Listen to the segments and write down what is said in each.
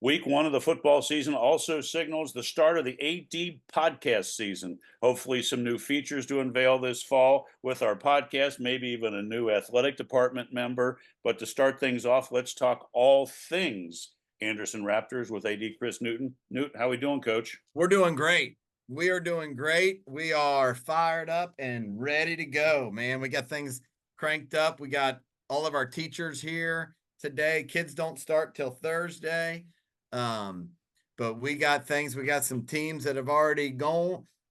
Week one of the football season also signals the start of the AD podcast season. Hopefully, some new features to unveil this fall with our podcast, maybe even a new athletic department member. But to start things off, let's talk all things Anderson Raptors with AD Chris Newton. Newt, how we doing, Coach? We're doing great. We are doing great. We are fired up and ready to go, man. We got things cranked up. We got all of our teachers here today. Kids don't start till Thursday. But we got things. We got some teams that have already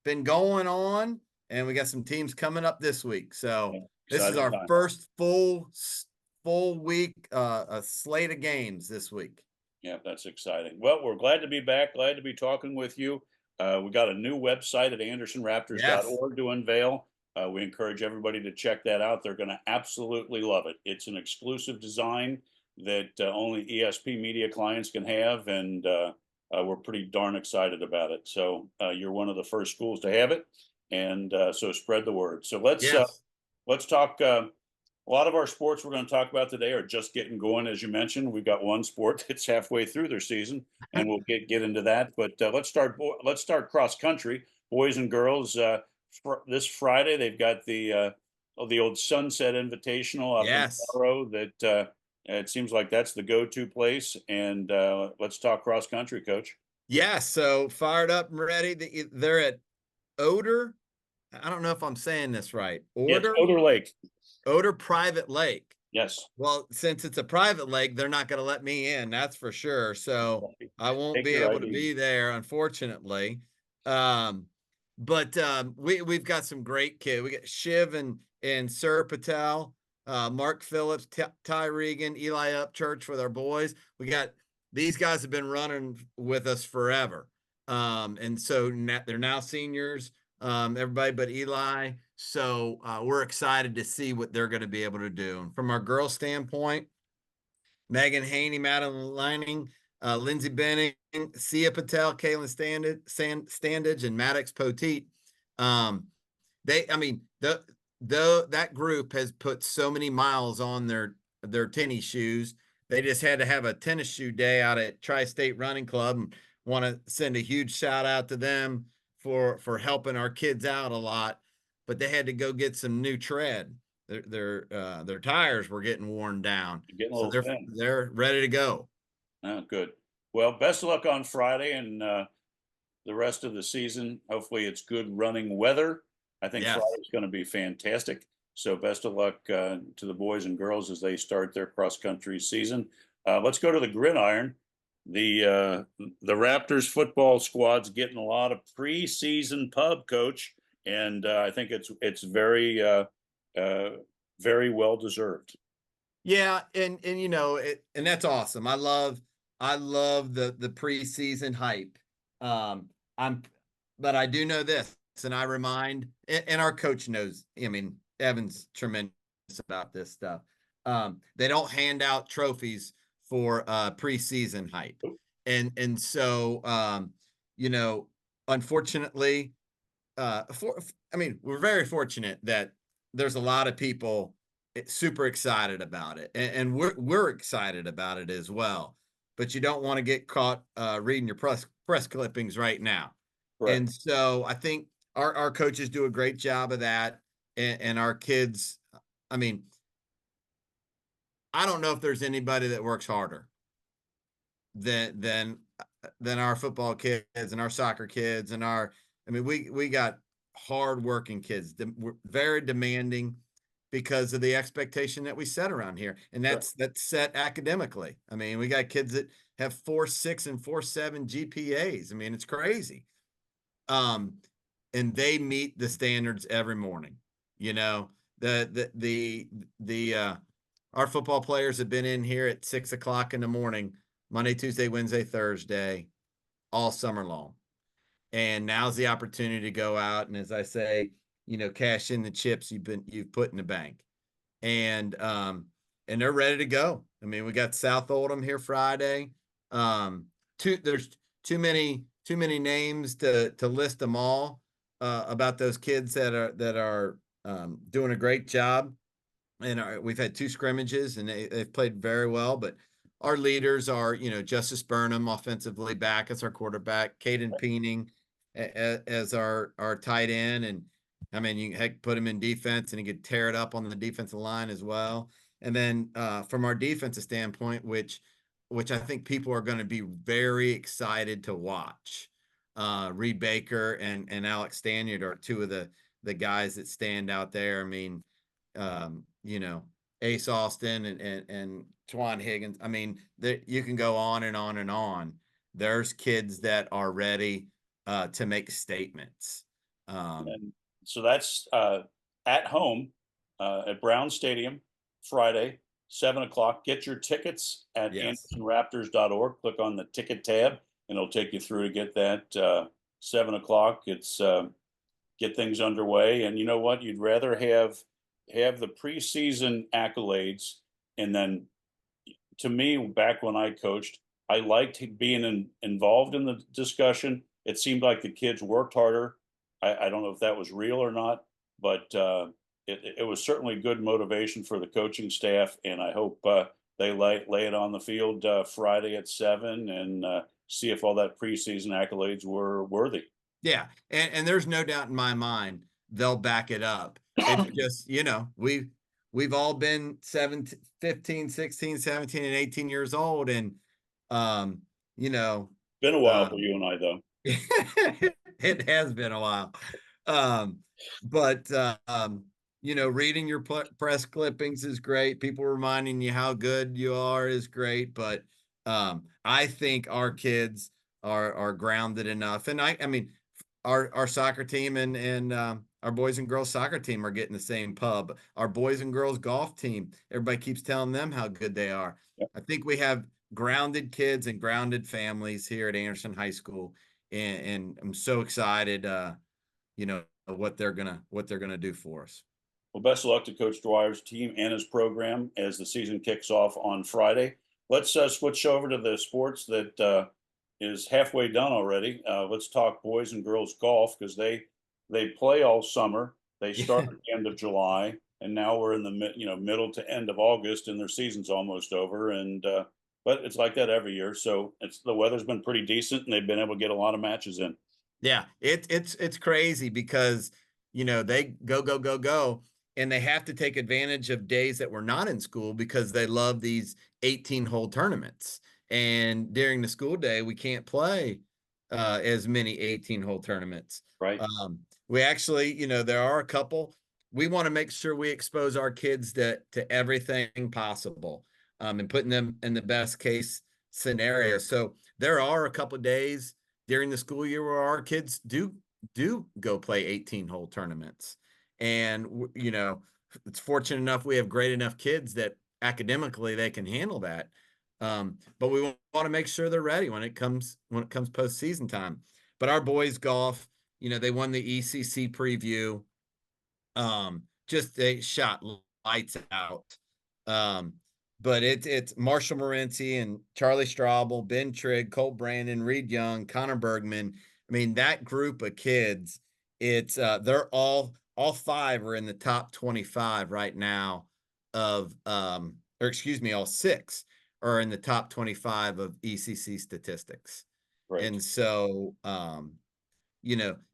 been going on, and we got some teams coming up this week. So this is our first full week, a slate of games this week. Yeah, that's exciting. Well, we're glad to be back. Glad to be talking with you. We got a new website at andersonraptors.org to unveil. We encourage everybody to check that out. They're going to absolutely love it. It's an exclusive design that only ESP media clients can have, and we're pretty darn excited about it. So you're one of the first schools to have it, and so spread the word. So let's talk. A lot of our sports we're going to talk about today are just getting going, as you mentioned. We've got one sport that's halfway through their season, and we'll get into that. But let's start cross country, boys and girls. This Friday they've got the old Sunset Invitational up in Colorado. That it seems like that's the go-to place. And let's talk cross country, Coach. Yeah, so fired up and ready. They're at Oder. I don't know if I'm saying this right. Yes, Oder Lake. Oder Private Lake. Yes. Well, since it's a private lake, they're not going to let me in. That's for sure. So I won't be able to be there, unfortunately. But we've got some great kids. We got Shiv and Sir Patel, Mark Phillips, Ty Regan, Eli Upchurch with our boys. We got these guys have been running with us forever. And so they're now seniors. Everybody but Eli. So we're excited to see what they're going to be able to do. And from our girls' standpoint, Megan Haney, Madeline Lining, Lindsay Benning, Sia Patel, Kaylin Standage, and Maddox Poteet. That group has put so many miles on their tennis shoes. They just had to have a tennis shoe day out at Tri-State Running Club, and want to send a huge shout out to them for helping our kids out a lot. But they had to go get some new tread. Their tires were getting worn down. So they're ready to go. Oh, good. Well, best of luck on Friday and the rest of the season. Hopefully it's good running weather. I think Friday's going to be fantastic. So best of luck to the boys and girls as they start their cross-country season. Let's go to the gridiron. The Raptors football squad's getting a lot of preseason pub, Coach. And I think it's very, very well deserved. Yeah, and you know, and that's awesome. I love the preseason hype. But I do know this, and I remind, and our coach knows. I mean, Evan's tremendous about this stuff. They don't hand out trophies for preseason hype, and so you know, unfortunately. We're very fortunate that there's a lot of people super excited about it, and we're excited about it as well. But you don't want to get caught reading your press clippings right now. Correct. And so I think our coaches do a great job of that, and our kids. I mean, I don't know if there's anybody that works harder than our football kids and our soccer kids and our. I mean, we got hardworking kids, we're very demanding because of the expectation that we set around here. And that's set academically. I mean, we got kids that have 4.6 and 4.7 GPAs. I mean, it's crazy. And they meet the standards every morning. You know, our football players have been in here at 6 o'clock in the morning, Monday, Tuesday, Wednesday, Thursday, all summer long. And now's the opportunity to go out and, as I say, you know, cash in the chips you've put in the bank, and they're ready to go. I mean, we got South Oldham here Friday. There's too many names to list them all about those kids that are doing a great job, and we've had 2 scrimmages and they've played very well. But our leaders are, Justice Burnham offensively back as our quarterback, Caden Peening as our tight end. And I mean, you heck put him in defense and he could tear it up on the defensive line as well. And then from our defensive standpoint, which I think people are going to be very excited to watch. Reed Baker and Alex Stanyard are two of the guys that stand out there. I mean, Ace Austin and Twan Higgins. I mean, you can go on and on and on. There's kids that are ready to make statements. And so that's at home at Brown Stadium, Friday, 7 o'clock. Get your tickets at AndersonRaptors.org. Click on the ticket tab, and it'll take you through to get that 7 o'clock. It's get things underway. And you know what? You'd rather have the preseason accolades, and then, to me, back when I coached, I liked being involved in the discussion. It seemed like the kids worked harder. I don't know if that was real or not, but it was certainly good motivation for the coaching staff, and I hope they lay it on the field Friday at 7 and see if all that preseason accolades were worthy. Yeah, and there's no doubt in my mind they'll back it up. It's just, we've all been 17, 15, 16, 17, and 18 years old, and been a while for you and I, though. It has been a while. But reading your press clippings is great. People reminding you how good you are is great. But I think our kids are grounded enough. And I mean, our soccer team and our boys and girls soccer team are getting the same pub. Our boys and girls golf team, everybody keeps telling them how good they are. Yep. I think we have grounded kids and grounded families here at Anderson High School. And I'm so excited, what they're gonna do for us. Well, best of luck to Coach Dwyer's team and his program as the season kicks off on Friday. Let's switch over to the sports that is halfway done already. Let's talk boys and girls golf, because they play all summer. They start at the end of July, and now we're in the middle to end of August, and their season's almost over. And but it's like that every year. So the weather's been pretty decent, and they've been able to get a lot of matches in. Yeah, it's crazy because they go, and they have to take advantage of days that we're not in school because they love these 18-hole tournaments. And during the school day, we can't play as many 18-hole tournaments. Right. We actually, there are a couple. We want to make sure we expose our kids to everything possible, and putting them in the best case scenario. So there are a couple of days during the school year where our kids do go play 18-hole tournaments. And, it's fortunate enough we have great enough kids that academically they can handle that. But we want to make sure they're ready when it comes postseason time. But our boys golf, they won the ECC preview. Just they shot lights out. But it's Marshall Morency and Charlie Straubel, Ben Trigg, Cole Brandon, Reed Young, Connor Bergman. I mean, that group of kids, it's they're all five are in the top 25 right now all six are in the top 25 of ECC statistics. Right. And so,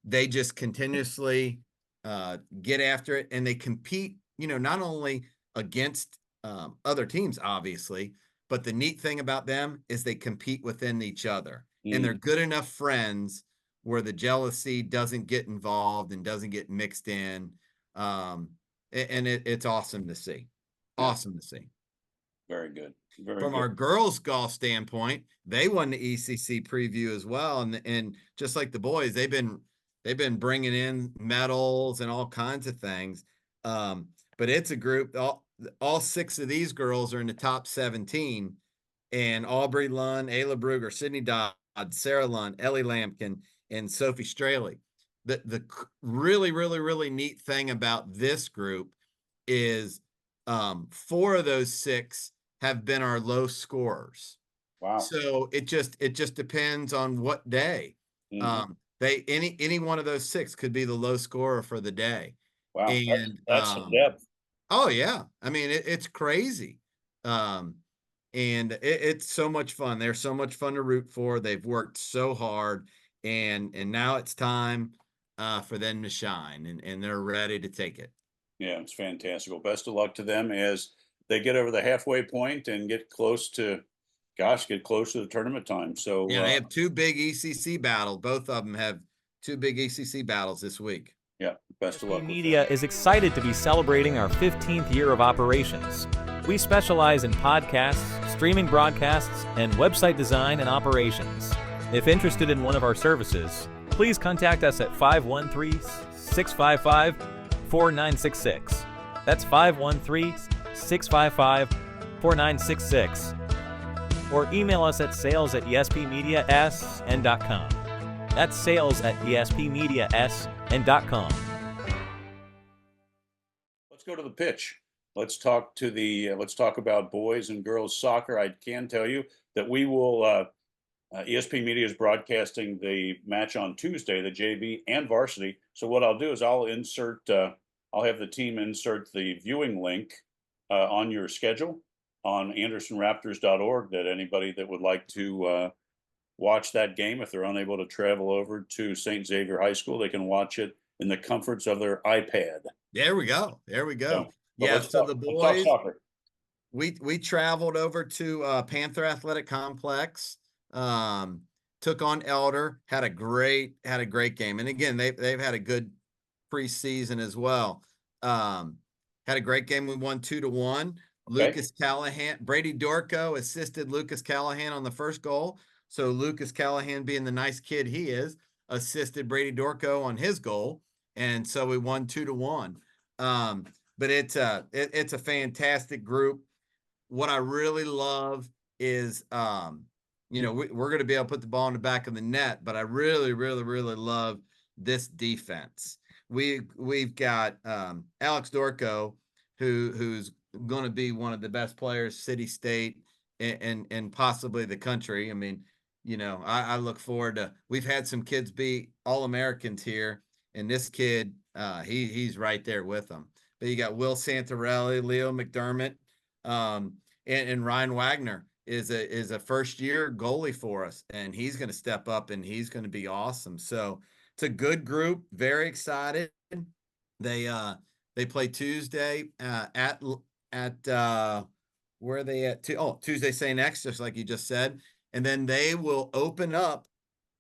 they just continuously get after it, and they compete, not only against other teams, obviously, but the neat thing about them is they compete within each other, and they're good enough friends where the jealousy doesn't get involved and doesn't get mixed in. And it's awesome to see. Yeah. Awesome to see. Very good. From our girls golf standpoint, they won the ECC preview as well. And just like the boys, they've been bringing in medals and all kinds of things. But it's a group, all six of these girls are in the top 17, and Aubrey Lund, Ayla Bruger, Sydney Dodd, Sarah Lund, Ellie Lampkin, and Sophie Straley. The really, really, really neat thing about this group is 4 of those 6 have been our low scorers. Wow. So it just depends on what day. Mm-hmm. Any one of those 6 could be the low scorer for the day. Wow. And that's some depth. Oh yeah. I mean, it's crazy. and it's so much fun. They're so much fun to root for. They've worked so hard, and now it's time for them to shine, and they're ready to take it. Yeah, it's fantastic. Well, best of luck to them as they get over the halfway point and get close to, gosh, get close to the tournament time. So Yeah, they have two big ECC battles. Both of them have two big ECC battles this week. yeah, best of luck. Media is excited to be celebrating our 15th year of operations. We specialize in podcasts, streaming broadcasts, and website design and operations. If interested in one of our services, please contact us at 513-655-4966. That's 513-655-4966. Or email us at sales@espmediasn.com. That's sales@espmediasn.com. Let's go to the pitch. Let's talk about boys and girls soccer. I can tell you that we will ESP Media is broadcasting the match on Tuesday, the JV and varsity. So what I'll do is I'll have the team insert the viewing link on your schedule on andersonraptors.org, that anybody that would like to watch that game, if they're unable to travel over to St. Xavier High School, they can watch it in the comforts of their iPad. There we go. There we go. Yeah, so the boys, we traveled over to Panther Athletic Complex, took on Elder, had a great game. And again, they've had a good preseason as well. Had a great game. We won 2-1. Okay. Lucas Callahan, Brady Dorco assisted Lucas Callahan on the first goal. So Lucas Callahan, being the nice kid he is, assisted Brady Dorco on his goal. And so we won 2-1. But it's a fantastic group. What I really love is, we're going to be able to put the ball in the back of the net, but I really, really, really love this defense. We've got Alex Dorco, who's going to be one of the best players, city, state, and possibly the country. I mean, I look forward to. We've had some kids be All-Americans here, and this kid, he's right there with them. But you got Will Santarelli, Leo McDermott, and Ryan Wagner is a first-year goalie for us, and he's going to step up and he's going to be awesome. So it's a good group. Very excited. They play Tuesday at where are they at? Tuesday St. X, just like you just said, and then they will open up.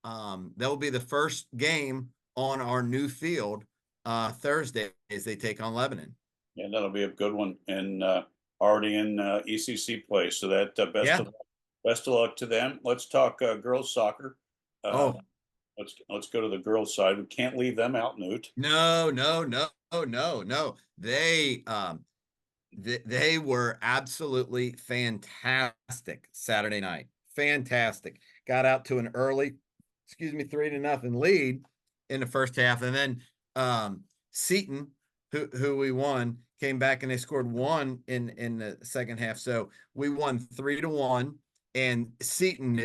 That will be the first game on our new field Thursday as they take on Lebanon. Yeah, that'll be a good one, and already in ECC play. So that best of luck to them. Let's talk girls soccer. Let's go to the girls side. We can't leave them out, Newt. No. They were absolutely fantastic Saturday night. Fantastic. Got out to an early, 3-0 lead in the first half, and then Seton, who we won, came back and they scored one in the second half. So we won 3-1. And Seton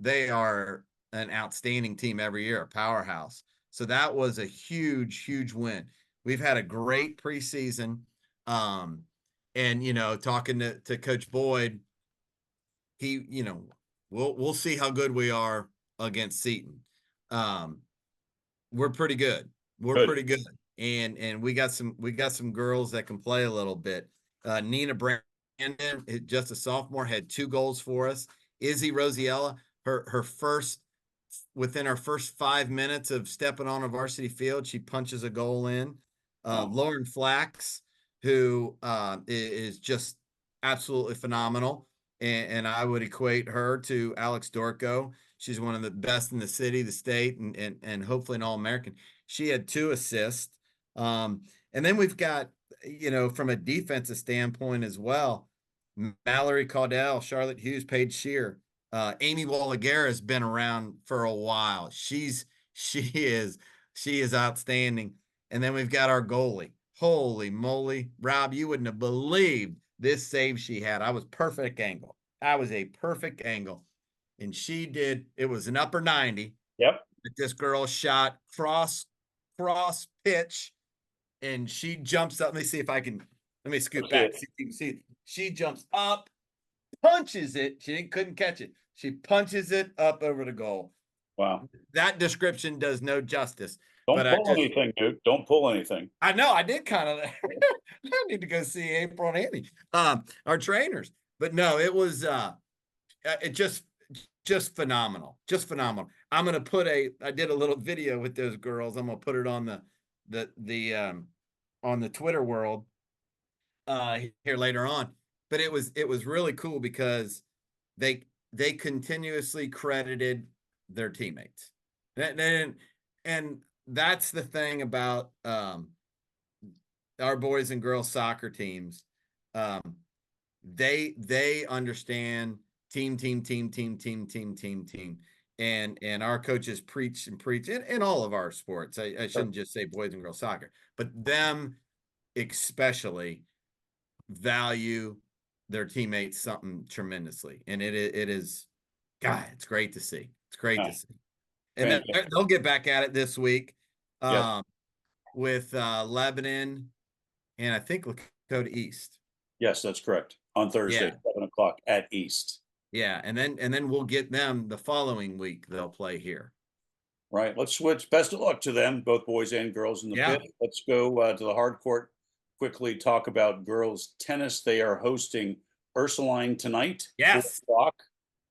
they are an outstanding team every year, a powerhouse. So that was a huge, huge win. We've had a great preseason. And talking to Coach Boyd, he, we'll see how good we are against Seton. We're pretty good. Pretty good. And we got some girls that can play a little bit. Nina Brandon, just a sophomore, had 2 goals for us. Izzy Rosiella, within our first 5 minutes of stepping on a varsity field, she punches a goal in. Lauren Flax, who is just absolutely phenomenal. And I would equate her to Alex Dorco. She's one of the best in the city, the state, and hopefully an All-American. She had 2 assists. And then we've got, from a defensive standpoint as well, Mallory Caudell, Charlotte Hughes, Paige Shear, Amy Wallagera has been around for a while. She is outstanding. And then we've got our goalie. Holy moly, Rob, you wouldn't have believed this save she had. I was a perfect angle. And she did, it was an upper 90. Yep. This girl shot cross pitch, and she jumps up. Let me scoot back. See, she jumps up punches it. She couldn't catch it. She punches it up over the goal. Wow. That description does no justice. Don't pull anything, Duke. Don't pull anything. I know. I did kind of. I need to go see April and Andy, our trainers. But no, it was it just phenomenal. Just phenomenal. I'm gonna put I did a little video with those girls. I'm gonna put it on on the Twitter world here later on. But it was really cool because they continuously credited their teammates. And that's the thing about our boys and girls soccer teams. They understand team. And our coaches preach in all of our sports. I shouldn't just say boys and girls soccer, but them especially value their teamates something tremendously. And it is, God, it's great to see. It's great to see. And then they'll get back at it this week with Lebanon and I think Lakota East. Yes, that's correct. On Thursday, 7:00 at East. Yeah, and then we'll get them the following week. They'll play here. Right. Let's switch. Best of luck to them, both boys and girls in the pit. Let's go to the hard court. Quickly talk about girls tennis. They are hosting Ursuline tonight. Yes. 4:00.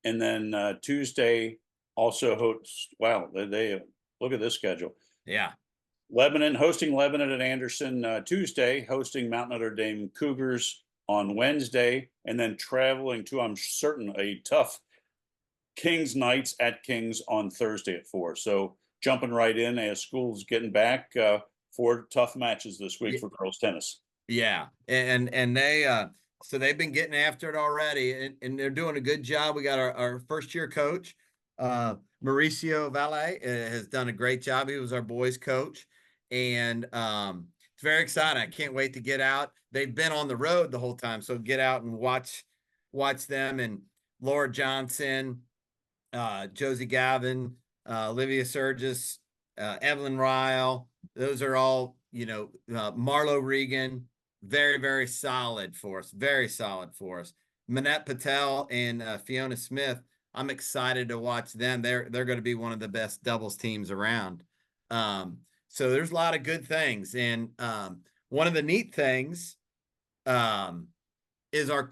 And then Tuesday also hosts. Wow, they look at this schedule. Yeah. Lebanon hosting Lebanon at Anderson Tuesday, hosting Mount Notre Dame Cougars on Wednesday, and then traveling to, I'm certain, a tough Kings Knights at Kings on Thursday at 4. So jumping right in as school's getting back, 4 tough matches this week for girls tennis. Yeah, and they so they've been getting after it already, and they're doing a good job. We got our first year coach, Mauricio Valle, has done a great job. He was our boys coach, and it's very exciting. I can't wait to get out. They've been on the road the whole time, so get out and watch them. And Laura Johnson, Josie Gavin, Olivia Surgis, Evelyn Ryle. Those are all, Marlo Regan, very, very solid for us. Very solid for us. Manette Patel and Fiona Smith. I'm excited to watch them. They're going to be one of the best doubles teams around. So there's a lot of good things. And one of the neat things is our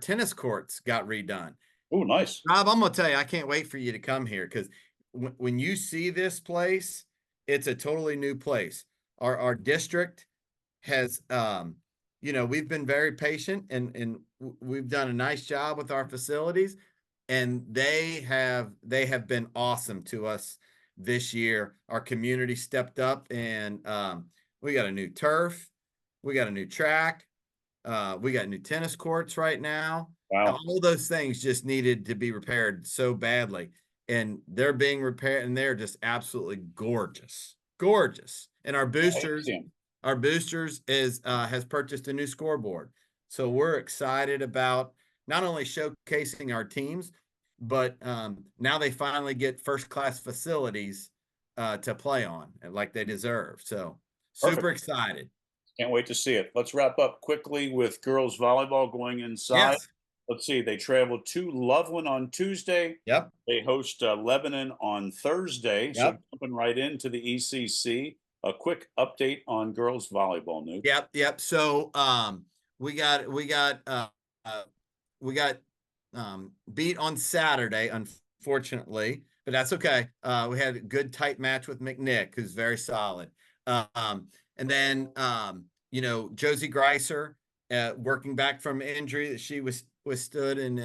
tennis courts got redone. Oh, nice. Rob, I'm going to tell you, I can't wait for you to come here because when you see this place, it's a totally new place. Our district has, we've been very patient and we've done a nice job with our facilities, and they have been awesome to us this year. Our community stepped up, and we got a new turf, we got a new track, we got new tennis courts right now. Wow. All those things just needed to be repaired so badly, and they're being repaired, and they're just absolutely gorgeous. And our boosters has purchased a new scoreboard. So we're excited about not only showcasing our teams, but now they finally get first-class facilities to play on, like they deserve. So super excited. Can't wait to see it. Let's wrap up quickly with girls volleyball going inside. Yes. Let's see. They travel to Loveland on Tuesday. Yep. They host Lebanon on Thursday. Yep. So jumping right into the ECC. A quick update on girls volleyball, Nuke. Yep. So we got beat on Saturday, unfortunately, but that's okay. We had a good tight match with McNick, who's very solid. And then Josie Greiser, working back from injury that she withstood in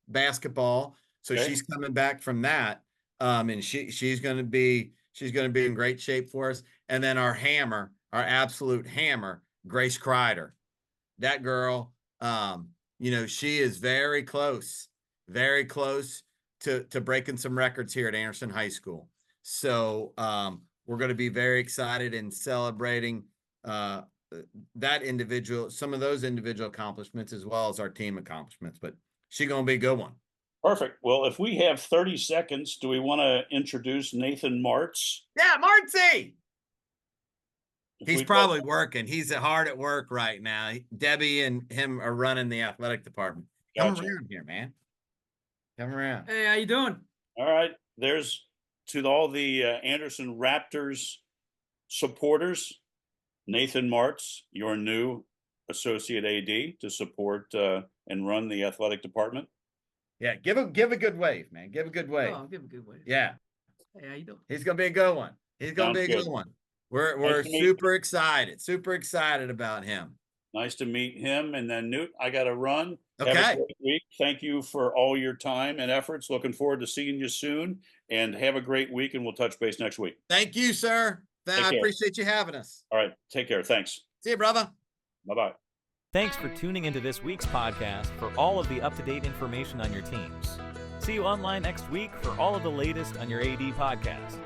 basketball, so she's coming back from that, and she's going to be in great shape for us. And then our absolute hammer, Grace Kreider, that girl, she is very close to breaking some records here at Anderson High School. So we're going to be very excited in celebrating some of those individual accomplishments as well as our team accomplishments. But she's going to be a good one. Perfect. Well, if we have 30 seconds, do we want to introduce Nathan Martz? Yeah, Martzy. He's probably working. He's hard at work right now. Debbie and him are running the athletic department. Come around here, man. Come around. Hey, how you doing? All right. There's to all the Anderson Raptors supporters, Nathan Martz, your new associate AD to support and run the athletic department. Yeah, give a good wave, man. Give a good wave. Oh, give a good wave. Yeah. Hey, how you doing? He's gonna be a good one. He's gonna Sounds be a good. good one. We're super excited about him. Nice to meet him. And then Newt, I got to run. Okay. Have a great week. Thank you for all your time and efforts. Looking forward to seeing you soon. And have a great week. And we'll touch base next week. Thank you, sir. I appreciate you having us. All right. Take care. Thanks. See you, brother. Bye-bye. Thanks for tuning into this week's podcast for all of the up-to-date information on your teams. See you online next week for all of the latest on your AD podcast.